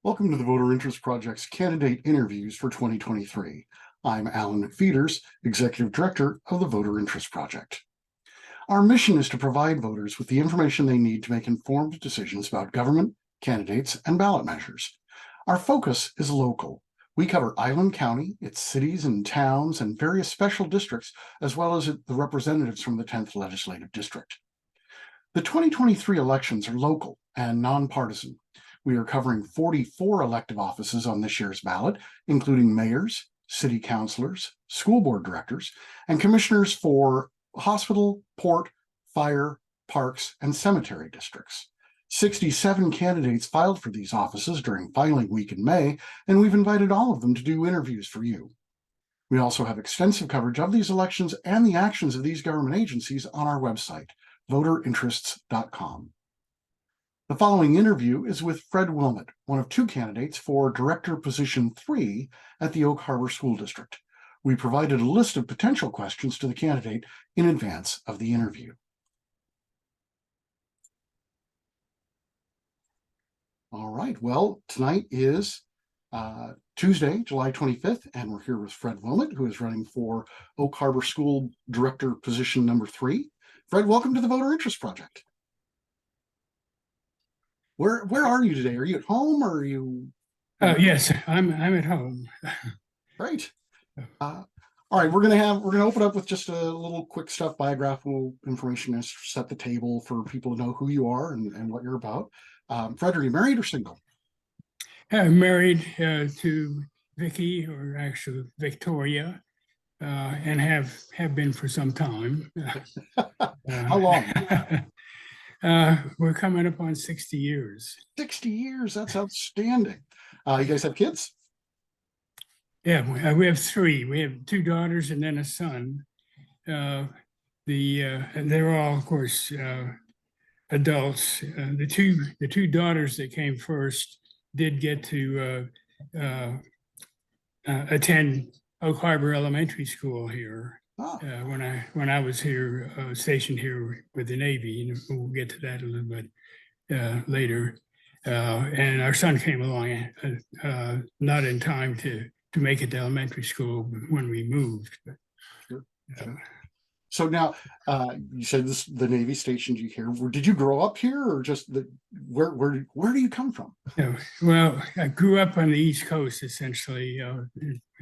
Welcome to the Voter Interest Project's candidate interviews for 2023. I'm Alan McPheeters, Executive Director of the Voter Interest Project. Our mission is to provide voters with the information they need to make informed decisions about government, candidates, and ballot measures. Our focus is local. We cover Island County, its cities and towns, and various special districts, as well as the representatives from the 10th Legislative District. The 2023 elections are local and nonpartisan. We are covering 44 elective offices on this year's ballot, including mayors, city councilors, school board directors, and commissioners for hospital, port, fire, parks, and cemetery districts. 67 candidates filed for these offices during filing week in May, and we've invited all of them to do interviews for you. We also have extensive coverage of these elections and the actions of these government agencies on our website, voterinterests.com. The following interview is with Fred Wilmot, one of two candidates for Director Position 3 at the Oak Harbor School District. We provided a list of potential questions to the candidate in advance of the interview. All right, well, tonight is Tuesday, July 25th, and we're here with Fred Wilmot, who is running for Oak Harbor School Director Position number 3. Fred, welcome to the Voter Interest Project. Where are you today? Are you at home or are you? Yes, I'm at home. Great. All right, we're gonna open up with just a little quick stuff, biographical information to set the table for people to know who you are and what you're about. Fred, are you married or single? I'm married to Vicky, or actually Victoria, and have been for some time. How long? We're coming up on 60 years. 60 years, that's outstanding. You guys have kids? Yeah, we have 3. We have 2 daughters and then a son. And they're all, of course, adults. The two daughters that came first did get to attend Oak Harbor Elementary School here. Oh. When I was here, stationed here with the Navy, and we'll get to that a little bit later. And our son came along not in time to make it to elementary school when we moved. Sure. So now, you said the Navy stationed you here. Did you grow up here, or just where do you come from? Yeah, well, I grew up on the East Coast, essentially,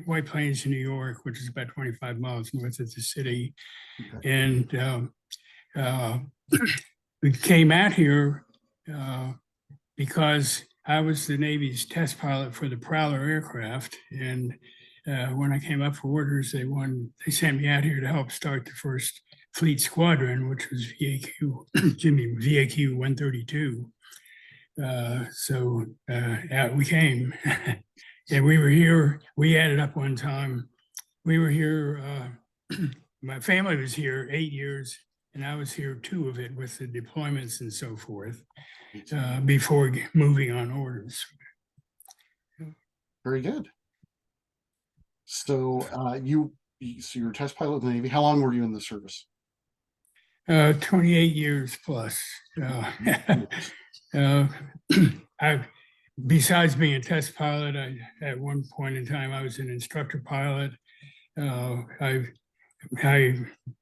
White Plains, New York, which is about 25 miles north of the city. Okay. And we came out here because I was the Navy's test pilot for the Prowler aircraft. And when I came up for orders, they sent me out here to help start the first Fleet Squadron, which was VAQ 132. So out we came. And we were here. We added up one time. We were here. My family was here 8 years, and I was here 2 of it with the deployments and so forth before moving on orders. Very good. So you were a test pilot in the Navy. How long were you in the service? 28 years plus. Besides being a test pilot, at one point in time, I was an instructor pilot. I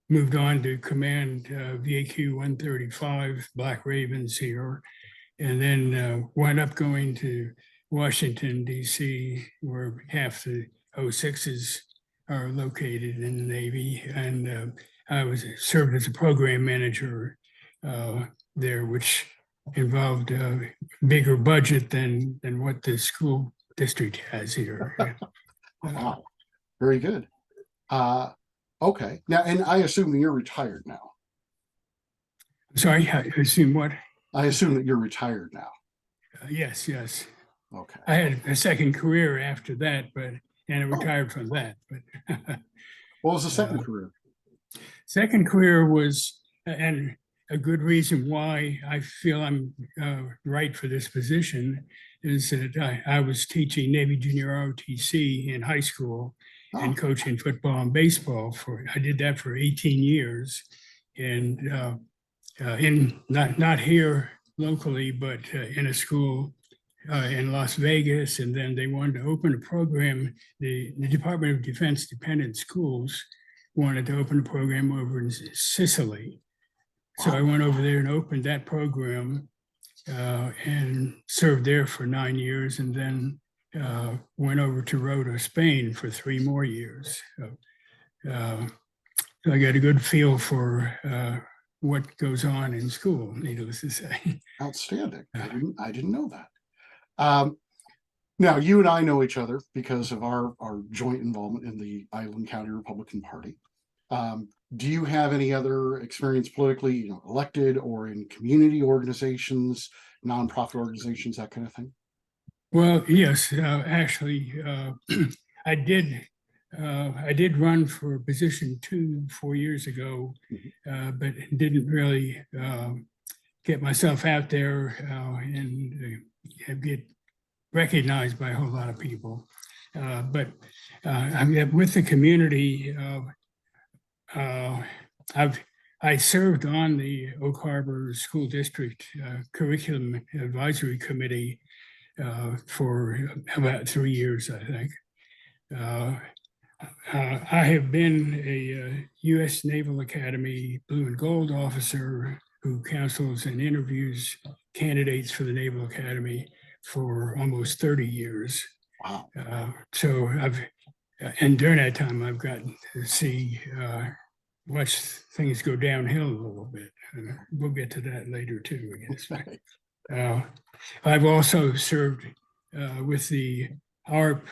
moved on to command VAQ 135 Black Ravens here, and then wound up going to Washington, D.C., where half the 06s are located in the Navy. And I served as a program manager there, which involved a bigger budget than what the school district has here. Wow, very good. Okay, now, and I assume that you're retired now. Sorry, I assume what? I assume that you're retired now. Yes. Okay. I had a second career after that, and I retired from that. But what was the second career? Second career was, and a good reason why I feel I'm right for this position, is that I was teaching Navy Junior ROTC in high school and coaching football and baseball. I did that for 18 years, and not here locally, but in a school in Las Vegas, and then they wanted to open a program. The Department of Defense Dependent Schools wanted to open a program over in Sicily. So I went over there and opened that program and served there for 9 years, and then went over to Rota, Spain for 3 more years. So I got a good feel for what goes on in school, needless to say. Outstanding. I didn't know that. Now, you and I know each other because of our joint involvement in the Island County Republican Party. Do you have any other experience politically, elected or in community organizations, nonprofit organizations, that kind of thing? Well, yes, actually, I did. I did run for position 2 4 years ago, but didn't really get myself out there and get recognized by a whole lot of people. But with the community, I served on the Oak Harbor School District Curriculum Advisory Committee for about 3 years, I think. I have been a U.S. Naval Academy Blue and Gold officer who counsels and interviews candidates for the Naval Academy for almost 30 years. Wow. And during that time, I've gotten to watch things go downhill a little bit. And we'll get to that later too, I guess. I've also served with the ARP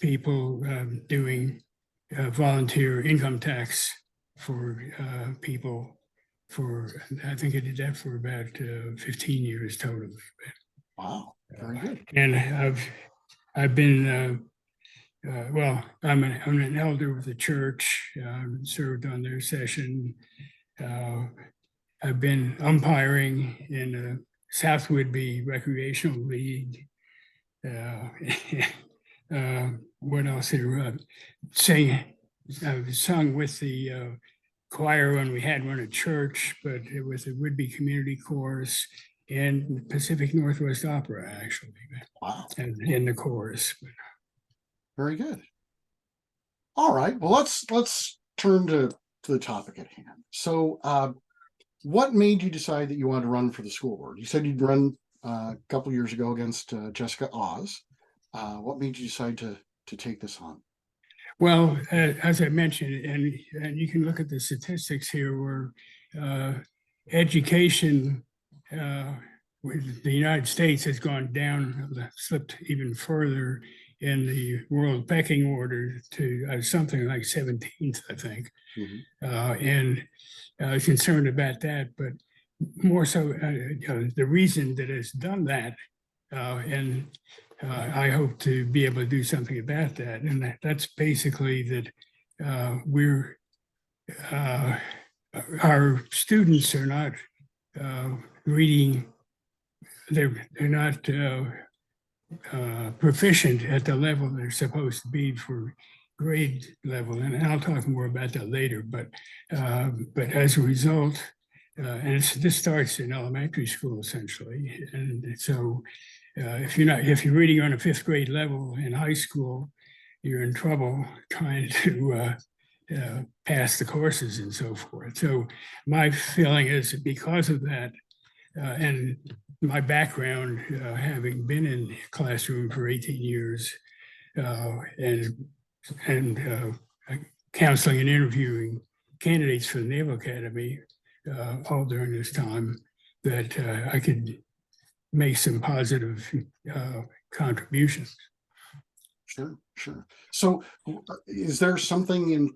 people doing volunteer income tax for people I think I did that for about 15 years totally. Wow, very good. And I've been, well, I'm an elder of the church, served on their session. I've been umpiring in the South Whidbey Recreational League. What else here? I've sung with the choir when we had one at church, but with the Whidbey Community Chorus and Pacific Northwest Opera, actually. Wow. And in the chorus. Very good. All right. Well, let's turn to the topic at hand. So, what made you decide that you wanted to run for the school board? You said you'd run a couple years ago against Jessica Oz. What made you decide to take this on? Well, as I mentioned, and you can look at the statistics here, where education with the United States has gone down, slipped even further in the world pecking order to something like 17th, I think. And I was concerned about that, but more so the reason that it's done that, and I hope to be able to do something about that. And that's basically that our students are not reading, they're not proficient at the level they're supposed to be for grade level. And I'll talk more about that later, but as a result, and this starts in elementary school essentially. And so if you're reading on a 5th grade level in high school, you're in trouble trying to pass the courses and so forth. So my feeling is that because of that, and my background, having been in the classroom for 18 years, and counseling and interviewing candidates for the Naval Academy all during this time, that I could make some positive contributions. Sure. So is there something in,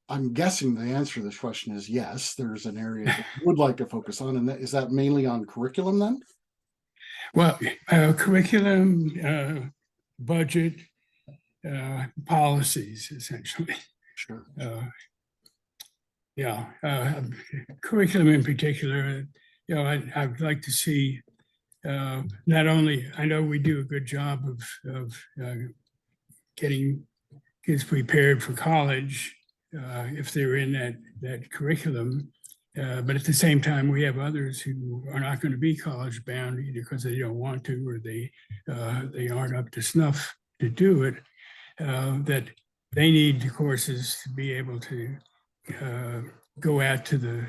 I'm guessing the answer to this question is yes, there's an area that you would like to focus on, and is that mainly on curriculum then? Well, curriculum, budget, policies, essentially. Sure. Curriculum in particular, I'd like to see not only, I know we do a good job of getting kids prepared for college if they're in that curriculum, But at the same time, we have others who are not going to be college bound either because they don't want to or they aren't up to snuff to do it. That they need the courses to be able to go out to the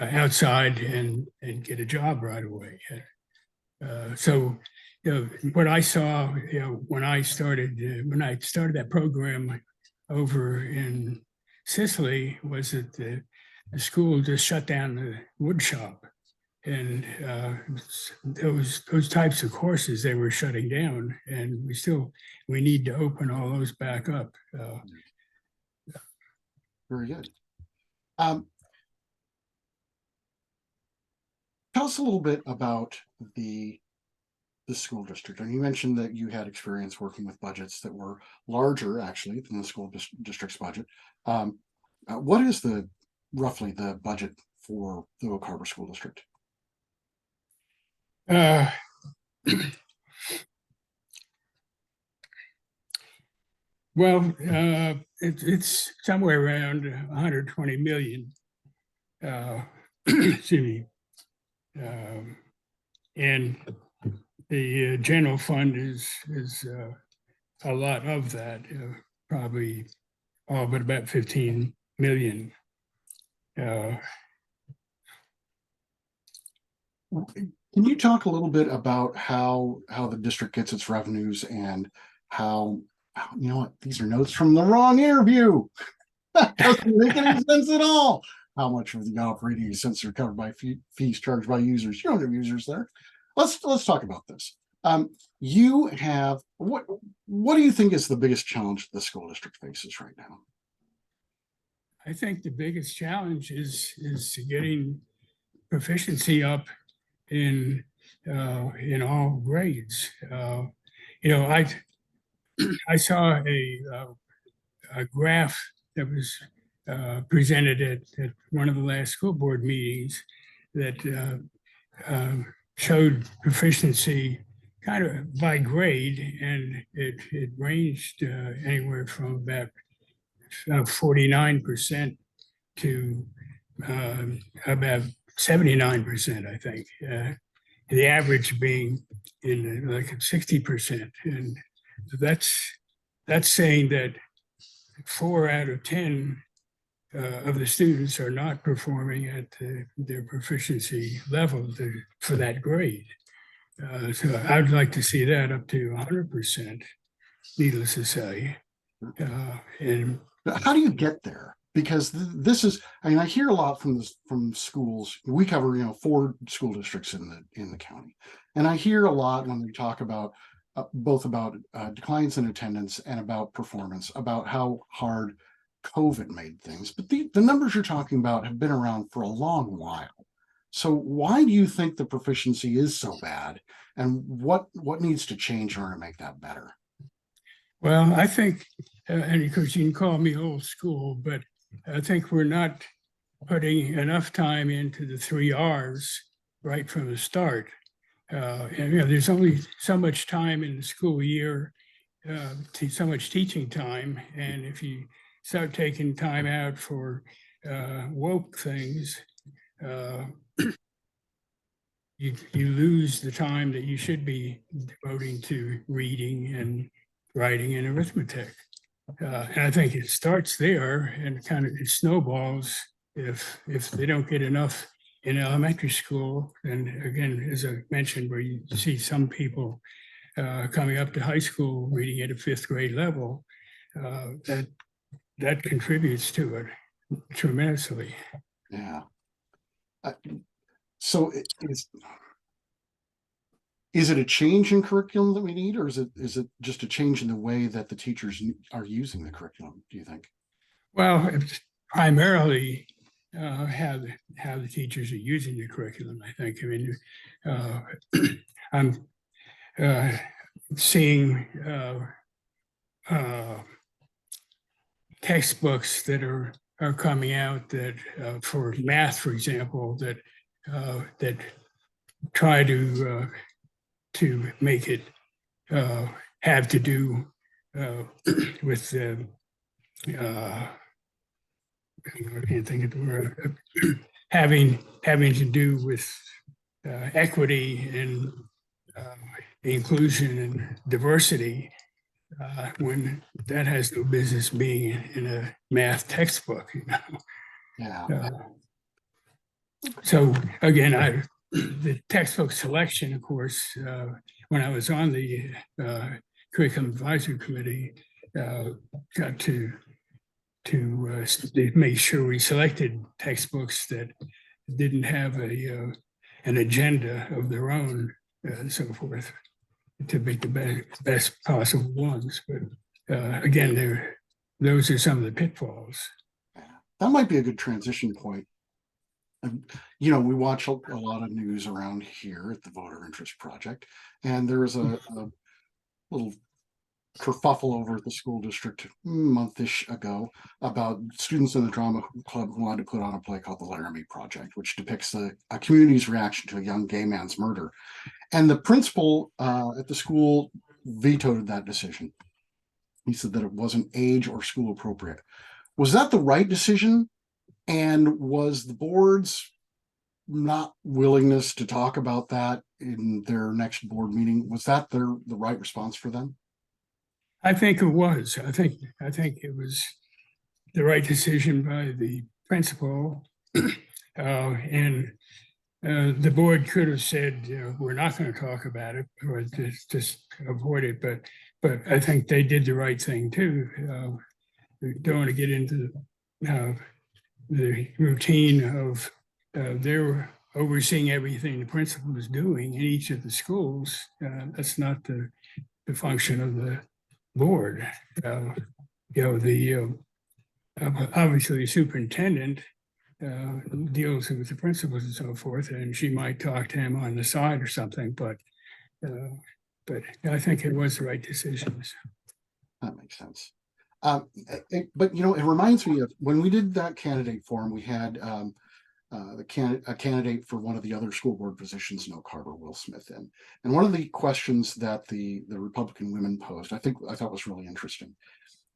outside and get a job right away. So, what I saw, when I started that program over in Sicily, was that the school just shut down the wood shop, and those types of courses they were shutting down, and we need to open all those back up. Very good. Tell us a little bit about the school district. And you mentioned that you had experience working with budgets that were larger, actually, than the school district's budget. What is roughly the budget for the Oak Harbor School District? Well, it's somewhere around 120 million. Excuse me. And the general fund is a lot of that, probably all but about 15 million. Can you talk a little bit about how the district gets its revenues and how you know what, these are notes from the wrong interview. That doesn't make any sense at all. How much of the operating expenses are covered by fees charged by users? You don't have users there. Let's talk about this. You have what do you think is the biggest challenge the school district faces right now? I think the biggest challenge is getting proficiency up in all grades. I saw a graph that was presented at one of the last school board meetings that showed proficiency kind of by grade, and it ranged anywhere from about 49% to about 79%, I think. The average being in like 60%, and that's saying that 4 out of 10 of the students are not performing at their proficiency level for that grade. So I'd like to see that up to 100%, needless to say. And how do you get there? Because this is, I mean, I hear a lot from schools. We cover 4 school districts in the county, and I hear a lot when we talk about both about declines in attendance and about performance, about how hard COVID made things. But the numbers you're talking about have been around for a long while. So why do you think the proficiency is so bad, and what needs to change in order to make that better? Well, I think, and because you can call me old school, but I think we're not putting enough time into the 3 R's right from the start. And there's only so much time in the school year, so much teaching time, and if you start taking time out for woke things, you lose the time that you should be devoting to reading and writing and arithmetic. And I think it starts there, and kind of it snowballs if they don't get enough in elementary school. And again, as I mentioned, where you see some people coming up to high school reading at a 5th grade level, that contributes to it tremendously. Yeah. So is it a change in curriculum that we need, or is it just a change in the way that the teachers are using the curriculum, do you think? Well, it's primarily how the teachers are using the curriculum, I think. I mean, I'm seeing textbooks that are coming out that for math, for example, that try to make it have to do with I can't think of the word, having to do with equity and inclusion and diversity, when that has no business being in a math textbook, you know. Yeah. So again, the textbook selection, of course, when I was on the curriculum advisory committee, got to make sure we selected textbooks that didn't have an agenda of their own, and so forth, to make the best possible ones. But again, those are some of the pitfalls. That might be a good transition point. You know, we watch a lot of news around here at the Voter Interest Project, and there was a little kerfuffle over at the school district a month-ish ago about students in the drama club who wanted to put on a play called The Laramie Project, which depicts a community's reaction to a young gay man's murder. And the principal at the school vetoed that decision. He said that it wasn't age or school appropriate. Was that the right decision? And was the board's not willingness to talk about that in their next board meeting, was that the right response for them? I think it was. I think it was the right decision by the principal, and the board could have said, we're not going to talk about it, or just avoid it. But I think they did the right thing too. We don't want to get into the routine of their overseeing everything the principal is doing in each of the schools. That's not the function of the board. Obviously the superintendent deals with the principals and so forth, and she might talk to him on the side or something, but I think it was the right decision. That makes sense. But you know, it reminds me of when we did that candidate forum, we had a candidate for one of the other school board positions, no Carter Will Smith in. And one of the questions that the Republican women posed, I thought was really interesting.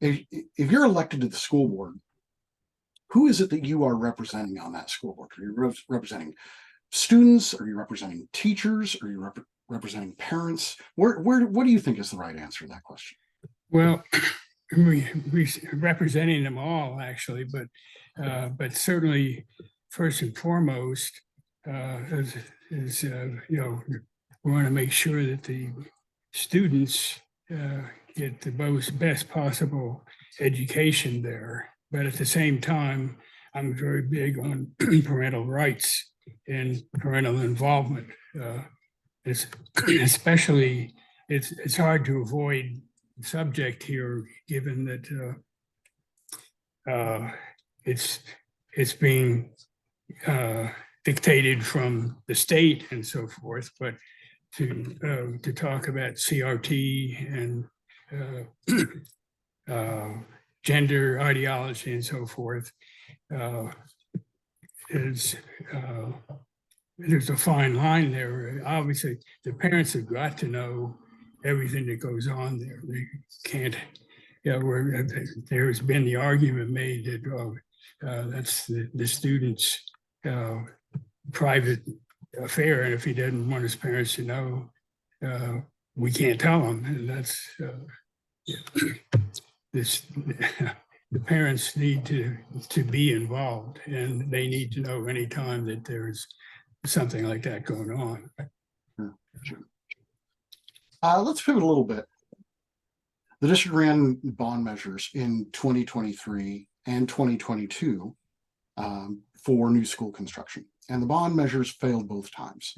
If you're elected to the school board, who is it that you are representing on that school board? Are you representing students? Are you representing teachers? Are you representing parents? What do you think is the right answer to that question? Well, we representing them all actually, but certainly first and foremost is we want to make sure that the students get the best possible education there. But at the same time, I'm very big on parental rights and parental involvement. Especially, it's hard to avoid the subject here, given that it's being dictated from the state and so forth. But to talk about CRT and gender ideology and so forth, there's a fine line there. Obviously, the parents have got to know everything that goes on there. They can't, there's been the argument made that that's the student's private affair, and if he doesn't want his parents to know, we can't tell him. And that's the parents need to be involved, and they need to know anytime that there's something like that going on. Sure. Let's pivot a little bit. The district ran bond measures in 2023 and 2022 for new school construction, and the bond measures failed both times.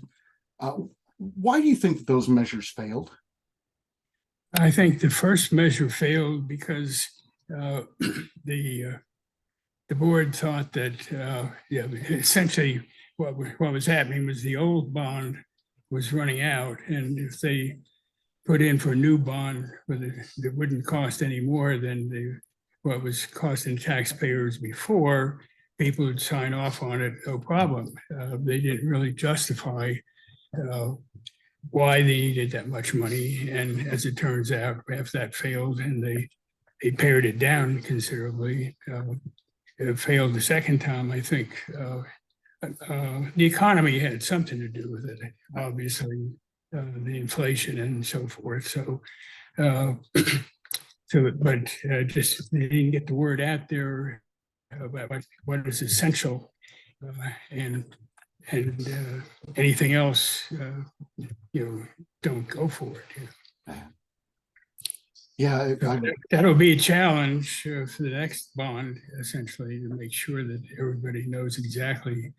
Why do you think those measures failed? I think the first measure failed because the board thought that essentially what was happening was the old bond was running out, and if they put in for a new bond, that wouldn't cost any more than what was costing taxpayers before, people would sign off on it, no problem. They didn't really justify why they needed that much money, and as it turns out, after that failed and they pared it down considerably, failed the second time, I think the economy had something to do with it, obviously, the inflation and so forth. So, just they didn't get the word out there about what is essential, and anything else, don't go for it. Yeah, That'll be a challenge for the next bond, essentially, to make sure that everybody knows exactly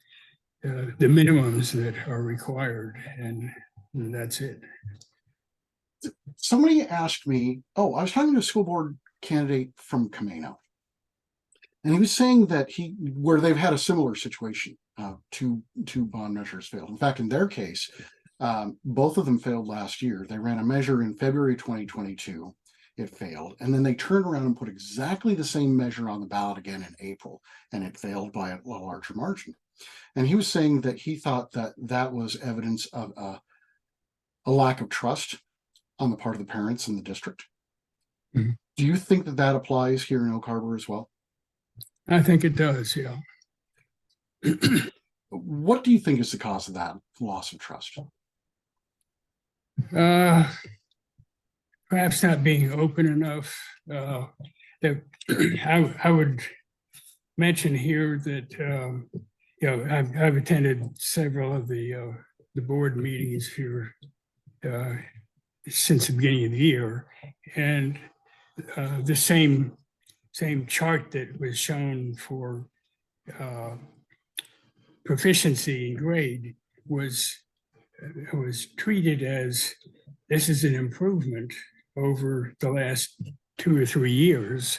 the minimums that are required, and that's it. somebody asked me, oh, I was talking to a school board candidate from Camino, and he was saying that where they've had a similar situation, two bond measures failed. In fact, in their case, both of them failed last year. They ran a measure in February 2022. It failed. And then they turned around and put exactly the same measure on the ballot again in April, and it failed by a larger margin. And he was saying that he thought that that was evidence of a lack of trust on the part of the parents in the district. Mm-hmm. Do you think that that applies here in Oak Harbor as well? I think it does, yeah. What do you think is the cause of that loss of trust? Perhaps not being open enough. That I would mention here that I've attended several of the board meetings here since the beginning of the year, and the same chart that was shown for proficiency in grade was treated as this is an improvement over the last 2 or 3 years,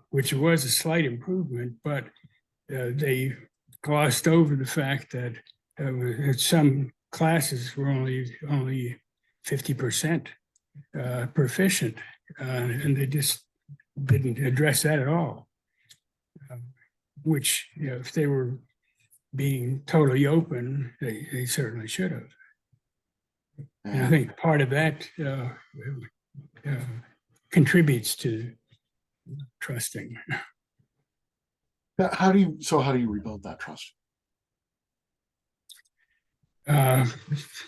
which was a slight improvement, but they glossed over the fact that some classes were only 50% proficient, and they just didn't address that at all. Which, if they were being totally open, they certainly should have. And I think part of that contributes to trusting. How do you rebuild that trust?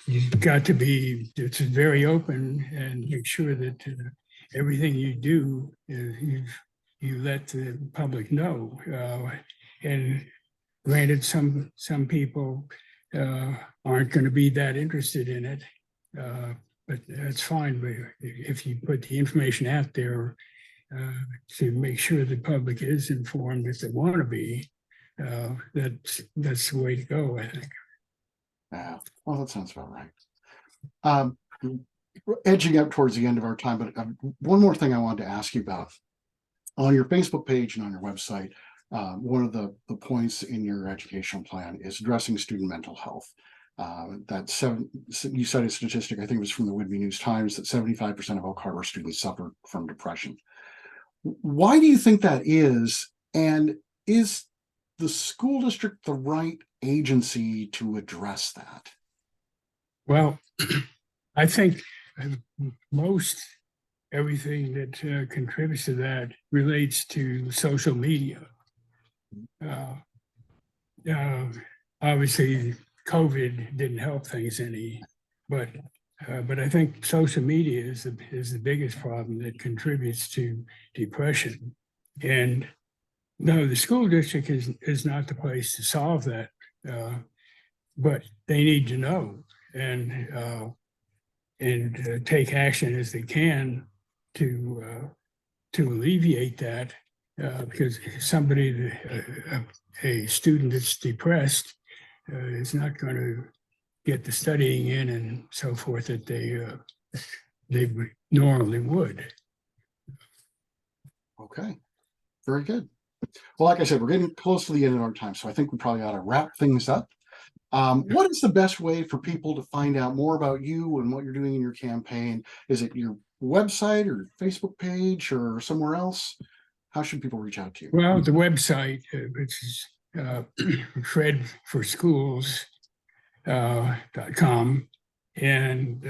You've got to be very open and make sure that everything you do, you let the public know. And granted, some people aren't going to be that interested in it, but that's fine. But if you put the information out there to make sure the public is informed if they want to be, that's the way to go, I think. Yeah, well, that sounds about right. Edging up towards the end of our time, but one more thing I wanted to ask you about. On your Facebook page and on your website, one of the points in your educational plan is addressing student mental health. You cited a statistic, I think it was from the Whitby News Times, that 75% of Oak Harbor students suffer from depression. Why do you think that is? And is the school district the right agency to address that? Well, I think most everything that contributes to that relates to social media. Obviously, COVID didn't help things any, but I think social media is the biggest problem that contributes to depression. And no, the school district is not the place to solve that, but they need to know and take action as they can to alleviate that. Because somebody, a student that's depressed, is not going to get the studying in and so forth that they normally would. Okay, very good. Well, like I said, we're getting close to the end of our time, so I think we probably ought to wrap things up. What is the best way for people to find out more about you and what you're doing in your campaign? Is it your website or Facebook page or somewhere else? How should people reach out to you? Well, the website, which is fredforschools.com, and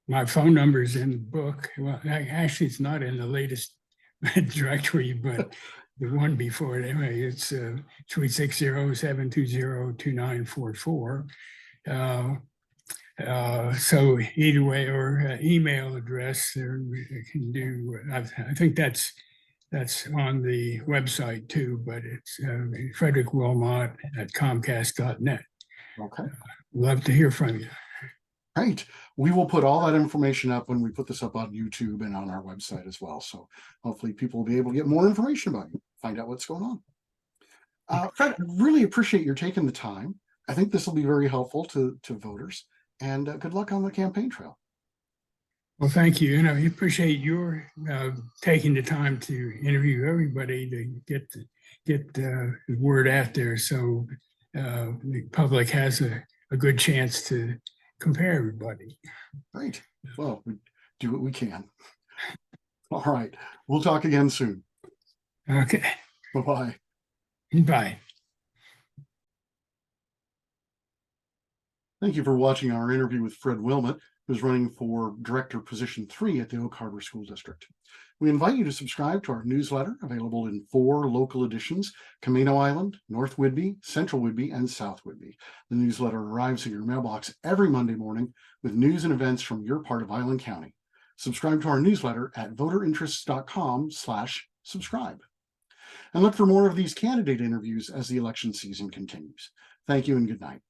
my phone number is in the book. Well, actually, it's not in the latest directory, but the one before it, anyway, it's 360-720-2944. So either way, or email address, can do. I think that's on the website too, but it's Frederick Wilmot at Comcast.net. Okay. Love to hear from you. Great. We will put all that information up when we put this up on YouTube and on our website as well. So hopefully people will be able to get more information about you, find out what's going on. Fred, I really appreciate your taking the time. I think this will be very helpful to voters, and good luck on the campaign trail. Well, thank you. And I appreciate your taking the time to interview everybody to get the word out there, so the public has a good chance to compare everybody. Great. Well, we do what we can. All right. We'll talk again soon. Okay. Bye-bye. Bye. Thank you for watching our interview with Fred Wilmot, who's running for Director Position 3 at the Oak Harbor School District. We invite you to subscribe to our newsletter, available in 4 local editions: Camino Island, North Whidbey, Central Whidbey, and South Whidbey. The newsletter arrives in your mailbox every Monday morning with news and events from your part of Island County. Subscribe to our newsletter at voterinterests.com/subscribe. And look for more of these candidate interviews as the election season continues. Thank you and good night.